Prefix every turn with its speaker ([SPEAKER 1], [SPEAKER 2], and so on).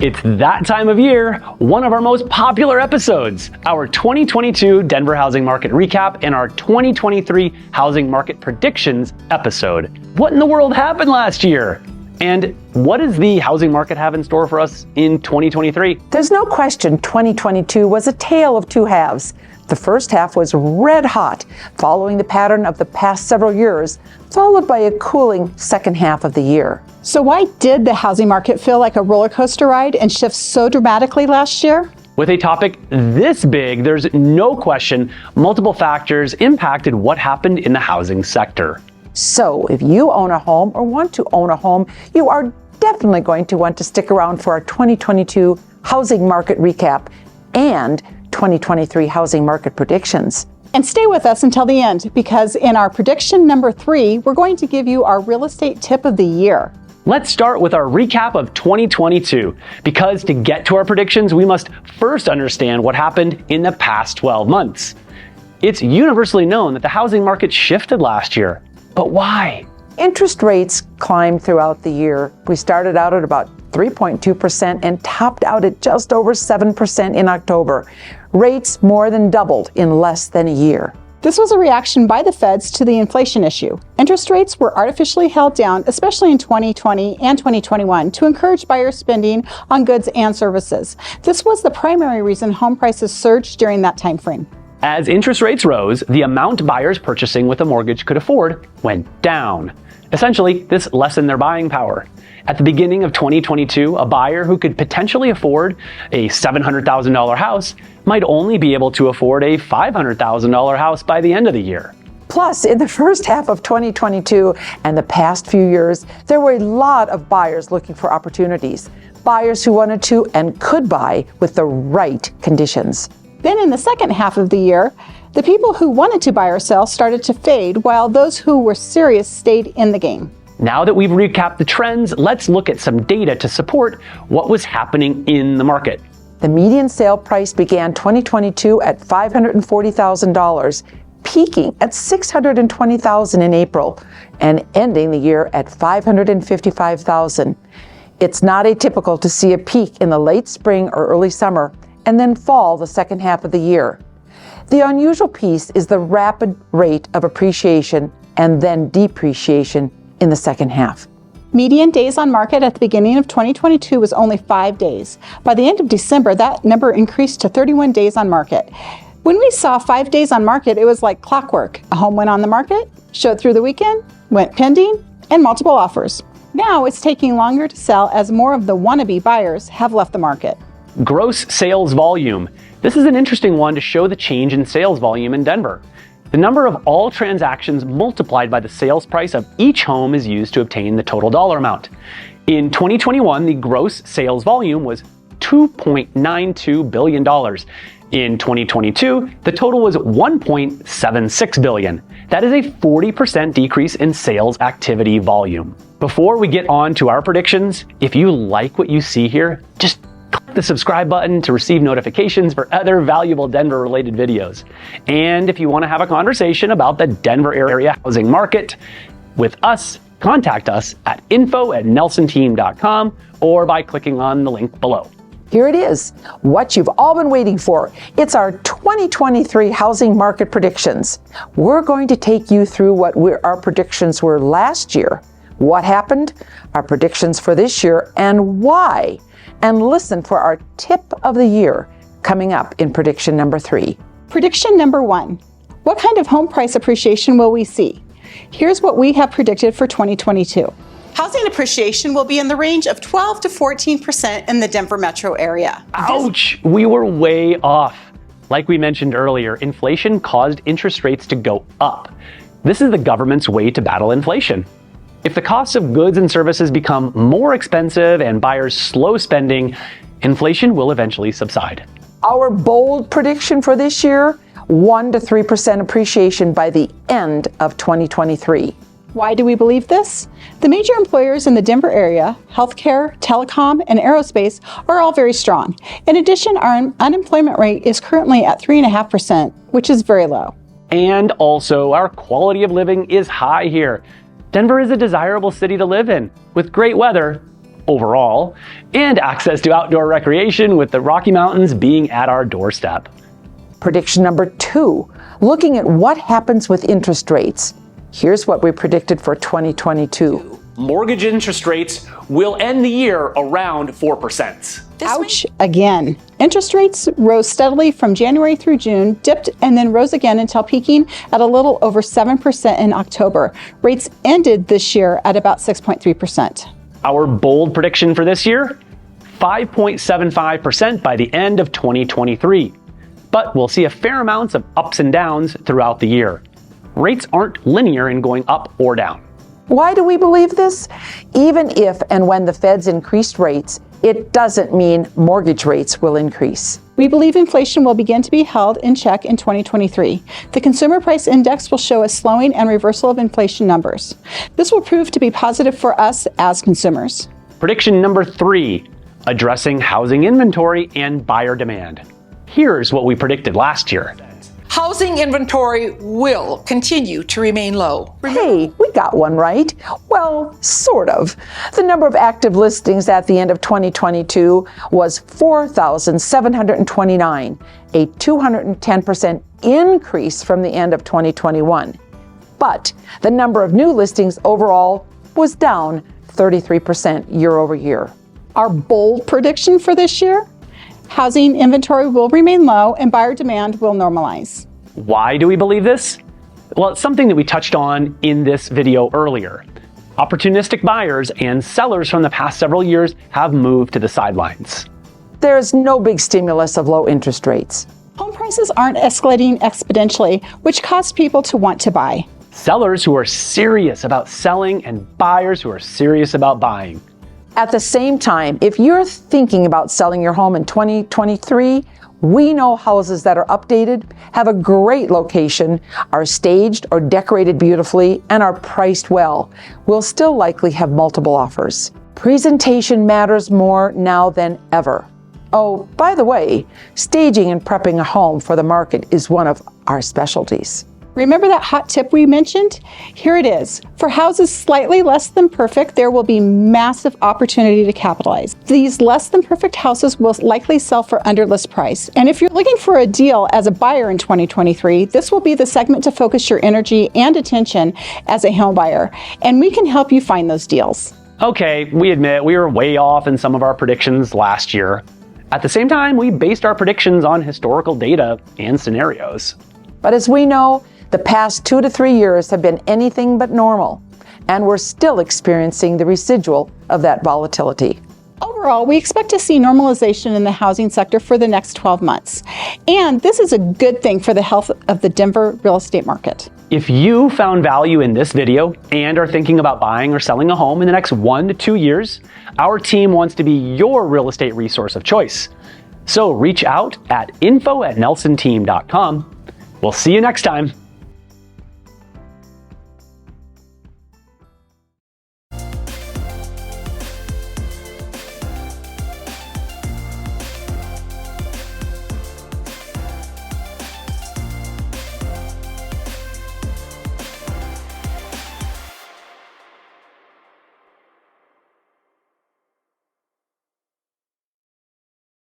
[SPEAKER 1] It's that time of year, one of our most popular episodes, our 2022 Denver housing market recap and our 2023 housing market predictions episode. What in the world happened last year? And what does the housing market have in store for us in 2023?
[SPEAKER 2] There's no question 2022 was a tale of two halves. The first half was red hot, following the pattern of the past several years, followed by a cooling second half of the year.
[SPEAKER 3] So why did the housing market feel like a roller coaster ride and shift so dramatically last year?
[SPEAKER 1] With a topic this big, there's no question multiple factors impacted what happened in the housing sector.
[SPEAKER 2] So if you own a home or want to own a home, you are definitely going to want to stick around for our 2022 housing market recap and 2023 housing market predictions.
[SPEAKER 3] And stay with us until the end, because in our prediction number 3, we're going to give you our real estate tip of the year.
[SPEAKER 1] Let's start with our recap of 2022, because to get to our predictions, we must first understand what happened in the past 12 months. It's universally known that the housing market shifted last year, but why?
[SPEAKER 2] Interest rates climbed throughout the year. We started out at about 3.2% and topped out at just over 7% in October. Rates more than doubled in less than a year.
[SPEAKER 3] This was a reaction by the feds to the inflation issue. Interest rates were artificially held down, especially in 2020 and 2021, to encourage buyer spending on goods and services. This was the primary reason home prices surged during that time frame.
[SPEAKER 1] As interest rates rose, the amount buyers purchasing with a mortgage could afford went down. Essentially, this lessened their buying power. At the beginning of 2022, a buyer who could potentially afford a $700,000 house might only be able to afford a $500,000 house by the end of the year.
[SPEAKER 2] Plus, in the first half of 2022 and the past few years, there were a lot of buyers looking for opportunities. Buyers who wanted to and could buy with the right conditions.
[SPEAKER 3] Then in the second half of the year, the people who wanted to buy or sell started to fade, while those who were serious stayed in the game.
[SPEAKER 1] Now that we've recapped the trends, let's look at some data to support what was happening in the market.
[SPEAKER 2] The median sale price began 2022 at $540,000, peaking at $620,000 in April, and ending the year at $555,000. It's not atypical to see a peak in the late spring or early summer, and then fall the second half of the year. The unusual piece is the rapid rate of appreciation and then depreciation in the second half.
[SPEAKER 3] Median days on market at the beginning of 2022 was only 5 days. By the end of December, that number increased to 31 days on market. When we saw 5 days on market, it was like clockwork. A home went on the market, showed through the weekend, went pending, and multiple offers. Now it's taking longer to sell as more of the wannabe buyers have left the market.
[SPEAKER 1] Gross sales volume. This is an interesting one to show the change in sales volume in Denver. The number of all transactions multiplied by the sales price of each home is used to obtain the total dollar amount. In 2021, the gross sales volume was $2.92 billion. In 2022, the total was $1.76 billion. That is a 40% decrease in sales activity volume. Before we get on to our predictions, if you like what you see here, just click the subscribe button to receive notifications for other valuable Denver-related videos. And if you want to have a conversation about the Denver area housing market with us, contact us at info@nelsonteam.com or by clicking on the link below.
[SPEAKER 2] Here it is, what you've all been waiting for. It's our 2023 housing market predictions. We're going to take you through what our predictions were last year, what happened, our predictions for this year, and why. And listen for our tip of the year coming up in prediction number 3.
[SPEAKER 3] Prediction number 1. What kind of home price appreciation will we see? Here's what we have predicted for 2022. Housing appreciation will be in the range of 12 to 14% in the Denver metro area.
[SPEAKER 1] Ouch! We were way off. Like we mentioned earlier, inflation caused interest rates to go up. This is the government's way to battle inflation. If the costs of goods and services become more expensive and buyers slow spending, inflation will eventually subside.
[SPEAKER 2] Our bold prediction for this year, 1 to 3% appreciation by the end of 2023.
[SPEAKER 3] Why do we believe this? The major employers in the Denver area, healthcare, telecom, and aerospace, are all very strong. In addition, our unemployment rate is currently at 3.5%, which is very low.
[SPEAKER 1] And also, our quality of living is high here. Denver is a desirable city to live in, with great weather overall, and access to outdoor recreation with the Rocky Mountains being at our doorstep.
[SPEAKER 2] Prediction number 2, looking at what happens with interest rates. Here's what we predicted for 2022.
[SPEAKER 1] Mortgage interest rates will end the year around 4%.
[SPEAKER 3] Ouch, again. Interest rates rose steadily from January through June, dipped, and then rose again until peaking at a little over 7% in October. Rates ended this year at about 6.3%.
[SPEAKER 1] Our bold prediction for this year? 5.75% by the end of 2023. But we'll see a fair amount of ups and downs throughout the year. Rates aren't linear in going up or down.
[SPEAKER 2] Why do we believe this? Even if and when the Feds increased rates, it doesn't mean mortgage rates will increase.
[SPEAKER 3] We believe inflation will begin to be held in check in 2023. The Consumer Price Index will show a slowing and reversal of inflation numbers. This will prove to be positive for us as consumers.
[SPEAKER 1] Prediction number 3, addressing housing inventory and buyer demand. Here's what we predicted last year.
[SPEAKER 4] Housing inventory will continue to remain low.
[SPEAKER 2] Hey, we got one right. Well, sort of. The number of active listings at the end of 2022 was 4,729, a 210% increase from the end of 2021. But the number of new listings overall was down 33% year over year.
[SPEAKER 3] Our bold prediction for this year? Housing inventory will remain low and buyer demand will normalize.
[SPEAKER 1] Why do we believe this? Well, it's something that we touched on in this video earlier. Opportunistic buyers and sellers from the past several years have moved to the sidelines.
[SPEAKER 2] There's no big stimulus of low interest rates.
[SPEAKER 3] Home prices aren't escalating exponentially, which caused people to want to buy.
[SPEAKER 1] Sellers who are serious about selling and buyers who are serious about buying.
[SPEAKER 2] At the same time, if you're thinking about selling your home in 2023, we know houses that are updated, have a great location, are staged or decorated beautifully, and are priced well, will still likely have multiple offers. Presentation matters more now than ever. Oh, by the way, staging and prepping a home for the market is one of our specialties.
[SPEAKER 3] Remember that hot tip we mentioned? Here it is. For houses slightly less than perfect, there will be massive opportunity to capitalize. These less than perfect houses will likely sell for under list price. And if you're looking for a deal as a buyer in 2023, this will be the segment to focus your energy and attention as a home buyer. And we can help you find those deals.
[SPEAKER 1] Okay, we admit we were way off in some of our predictions last year. At the same time, we based our predictions on historical data and scenarios.
[SPEAKER 2] But as we know, the past 2 to 3 years have been anything but normal, and we're still experiencing the residual of that volatility.
[SPEAKER 3] Overall, we expect to see normalization in the housing sector for the next 12 months. And this is a good thing for the health of the Denver real estate market.
[SPEAKER 1] If you found value in this video and are thinking about buying or selling a home in the next 1 to 2 years, our team wants to be your real estate resource of choice. So reach out at info@nelsonteam.com. We'll see you next time.